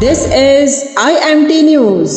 This is IMT News.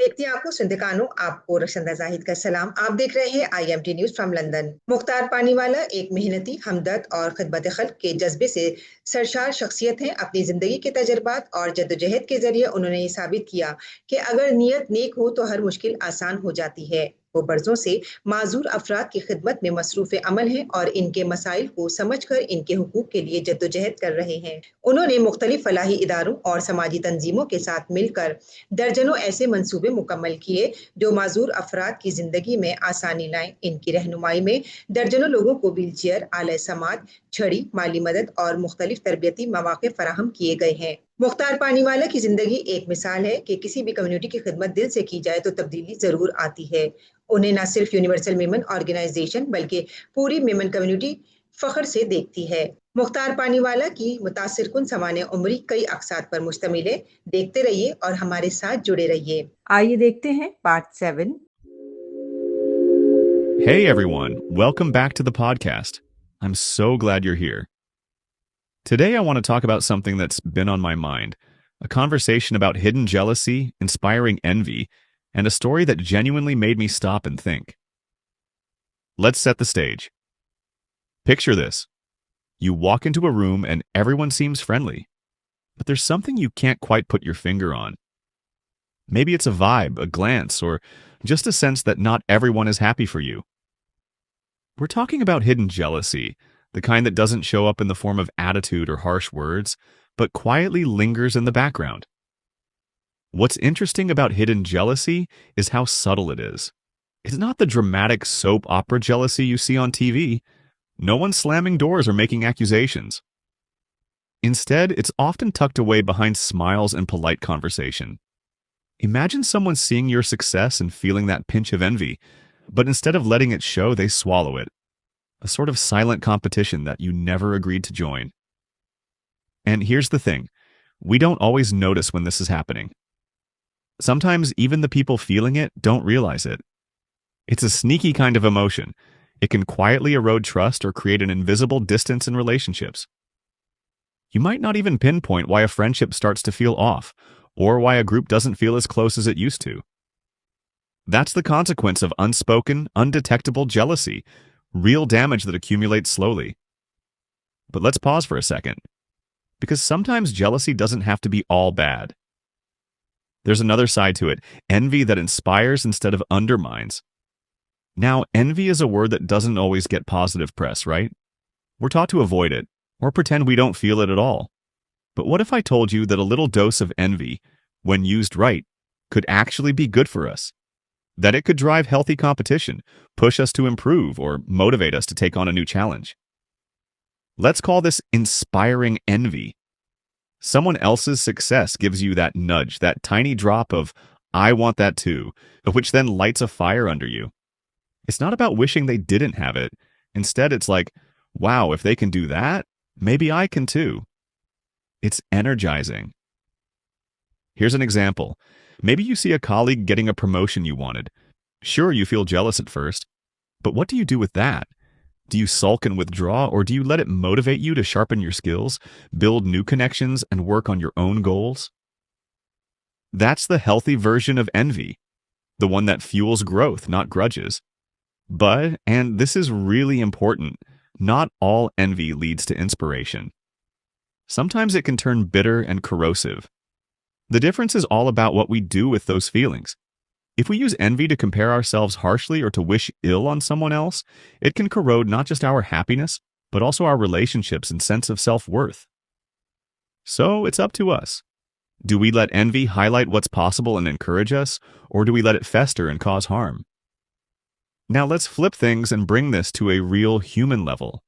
देखती आंखों सुनते कानों आपको रशंदा जाहिद का सलाम। आप देख रहे हैं IMT news from London. Mukhtar Paniwala एक मेहनती, हमदर्द और खिदमत खल्क के जज्बे से सरशार शख्सियत हैं। अपनी जिंदगी के तजर्बात और जद्दोजहद के जरिए उन्होंने ये साबित किया कि अगर नीयत नेक हो तो हर मुश्किल आसान हो जाती है। वो बरसों से माजूर अफराद की खिदमत में मसरूफ अमल हैं और इनके मसाइल को समझकर इनके हुकूक के लिए जद्दोजहद कर रहे हैं। उन्होंने मुख्तलिफ फलाही इदारों और समाजी तंजीमों के साथ मिलकर दर्जनों ऐसे मंसूबे मुकम्मल किए जो माजूर अफराद की जिंदगी में आसानी लाएं। इनकी रहनुमाई में दर्जनों लोगों को व्हील चेयर, आले समात, छड़ी, माली मदद और मुख्तलिफ तरबियती मौके फराहम किए गए हैं। मुख्तार पानीवाला की जिंदगी एक मिसाल है कि किसी भी कम्युनिटी की खिदमत दिल से की जाए तो तब्दीली जरूर आती है। उन्हें न सिर्फ यूनिवर्सल मेमन ऑर्गेनाइजेशन बल्कि पूरी मेमन कम्युनिटी फख्र से देखती है। मुख्तार पानीवाला की मुतासिर कुन सवाने उम्री कई अकसाद पर मुश्तमिल है। देखते रहिए और हमारे साथ जुड़े रहिए। आइए देखते हैं part 7। Hey everyone, welcome back to the podcast. I'm so glad you're here. Today I want to talk about something that's been on my mind, a conversation about hidden jealousy, inspiring envy, and a story that genuinely made me stop and think. Let's set the stage. Picture this. You walk into a room and everyone seems friendly, but there's something you can't quite put your finger on. Maybe it's a vibe, a glance, or just a sense that not everyone is happy for you. We're talking about hidden jealousy, the kind that doesn't show up in the form of attitude or harsh words, but quietly lingers in the background. What's interesting about hidden jealousy is how subtle it is. It's not the dramatic soap opera jealousy you see on TV. No one's slamming doors or making accusations. Instead, it's often tucked away behind smiles and polite conversation. Imagine someone seeing your success and feeling that pinch of envy, but instead of letting it show, they swallow it. A sort of silent competition that you never agreed to join. And here's the thing. We don't always notice when this is happening. Sometimes even the people feeling it don't realize it. It's a sneaky kind of emotion. It can quietly erode trust or create an invisible distance in relationships. You might not even pinpoint why a friendship starts to feel off, or why a group doesn't feel as close as it used to. That's the consequence of unspoken, undetectable jealousy, real damage that accumulates slowly. But let's pause for a second, because sometimes jealousy doesn't have to be all bad. There's another side to it, envy that inspires instead of undermines. Now, envy is a word that doesn't always get positive press, right? We're taught to avoid it, or pretend we don't feel it at all. But what if I told you that a little dose of envy, when used right, could actually be good for us? That it could drive healthy competition, push us to improve, or motivate us to take on a new challenge. Let's call this inspiring envy. Someone else's success gives you that nudge, that tiny drop of, I want that too, which then lights a fire under you. It's not about wishing they didn't have it. Instead, it's like, wow, if they can do that, maybe I can too. It's energizing. Here's an example. Maybe you see a colleague getting a promotion you wanted. Sure, you feel jealous at first, but what do you do with that? Do you sulk and withdraw, or do you let it motivate you to sharpen your skills, build new connections, and work on your own goals? That's the healthy version of envy, the one that fuels growth, not grudges. But, and this is really important, not all envy leads to inspiration. Sometimes it can turn bitter and corrosive. The difference is all about what we do with those feelings. If we use envy to compare ourselves harshly or to wish ill on someone else, it can corrode not just our happiness, but also our relationships and sense of self-worth. So it's up to us. Do we let envy highlight what's possible and encourage us, or do we let it fester and cause harm? Now let's flip things and bring this to a real human level.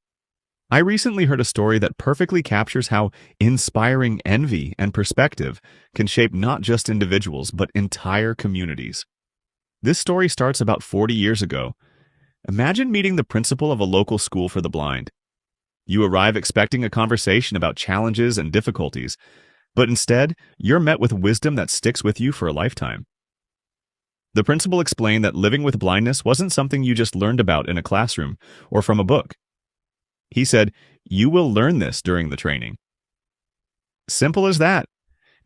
I recently heard a story that perfectly captures how inspiring envy and perspective can shape not just individuals, but entire communities. This story starts about 40 years ago. Imagine meeting the principal of a local school for the blind. You arrive expecting a conversation about challenges and difficulties, but instead, you're met with wisdom that sticks with you for a lifetime. The principal explained that living with blindness wasn't something you just learned about in a classroom or from a book. He said, you will learn this during the training. Simple as that.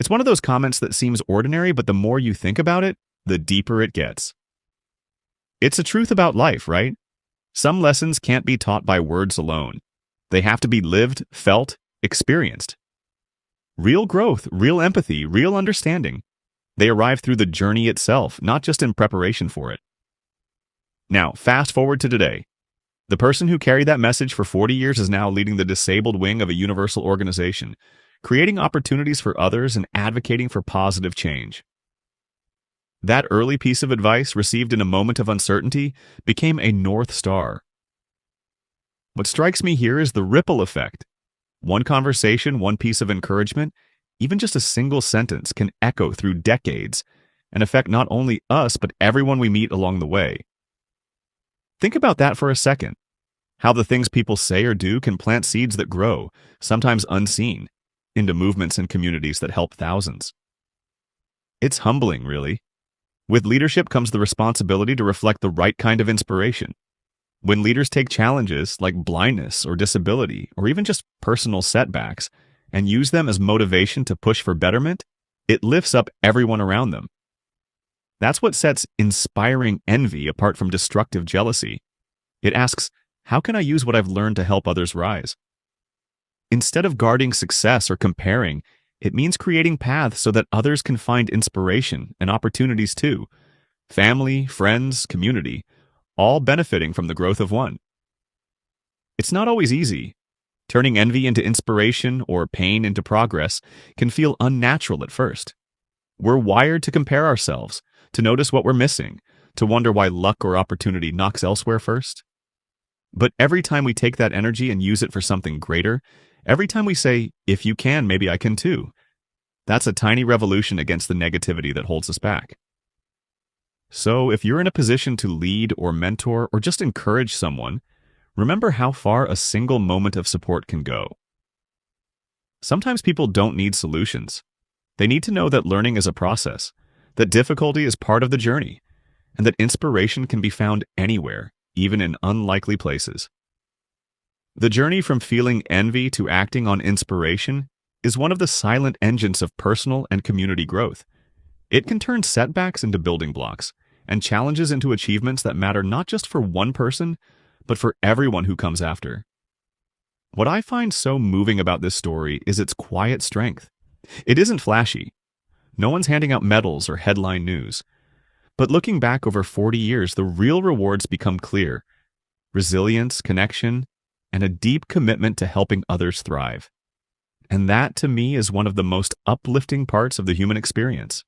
It's one of those comments that seems ordinary, but the more you think about it, the deeper it gets. It's a truth about life, right? Some lessons can't be taught by words alone. They have to be lived, felt, experienced. Real growth, real empathy, real understanding. They arrive through the journey itself, not just in preparation for it. Now, fast forward to today. The person who carried that message for 40 years is now leading the disabled wing of a universal organization, creating opportunities for others and advocating for positive change. That early piece of advice, received in a moment of uncertainty, became a North Star. What strikes me here is the ripple effect. One conversation, one piece of encouragement, even just a single sentence can echo through decades and affect not only us, but everyone we meet along the way. Think about that for a second. How the things people say or do can plant seeds that grow, sometimes unseen, into movements and communities that help thousands. It's humbling, really. With leadership comes the responsibility to reflect the right kind of inspiration. When leaders take challenges like blindness or disability, or even just personal setbacks, and use them as motivation to push for betterment, it lifts up everyone around them. That's what sets inspiring envy apart from destructive jealousy. It asks, how can I use what I've learned to help others rise? Instead of guarding success or comparing, it means creating paths so that others can find inspiration and opportunities too. Family, friends, community, all benefiting from the growth of one. It's not always easy. Turning envy into inspiration or pain into progress can feel unnatural at first. We're wired to compare ourselves, to notice what we're missing, to wonder why luck or opportunity knocks elsewhere first. But every time we take that energy and use it for something greater, every time we say, if you can, maybe I can too, that's a tiny revolution against the negativity that holds us back. So if you're in a position to lead or mentor or just encourage someone, remember how far a single moment of support can go. Sometimes people don't need solutions. They need to know that learning is a process, that difficulty is part of the journey, and that inspiration can be found anywhere, even in unlikely places. The journey from feeling envy to acting on inspiration is one of the silent engines of personal and community growth. It can turn setbacks into building blocks and challenges into achievements that matter not just for one person, but for everyone who comes after. What I find so moving about this story is its quiet strength. It isn't flashy. No one's handing out medals or headline news. But looking back over 40 years, the real rewards become clear: resilience, connection, and a deep commitment to helping others thrive. And that, to me, is one of the most uplifting parts of the human experience.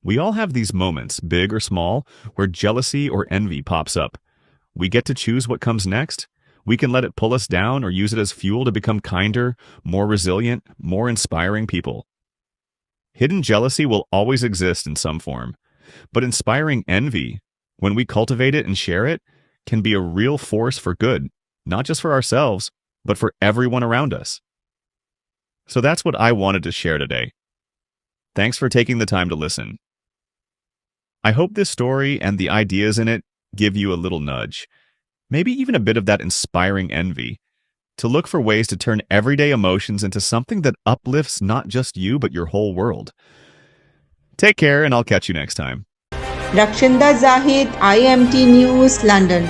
We all have these moments, big or small, where jealousy or envy pops up. We get to choose what comes next. We can let it pull us down or use it as fuel to become kinder, more resilient, more inspiring people. Hidden jealousy will always exist in some form, but inspiring envy, when we cultivate it and share it, can be a real force for good, not just for ourselves, but for everyone around us. So that's what I wanted to share today. Thanks for taking the time to listen. I hope this story and the ideas in it give you a little nudge, maybe even a bit of that inspiring envy, to look for ways to turn everyday emotions into something that uplifts not just you, but your whole world. Take care, and I'll catch you next time. Rakshinda Zahid, IMT News, London.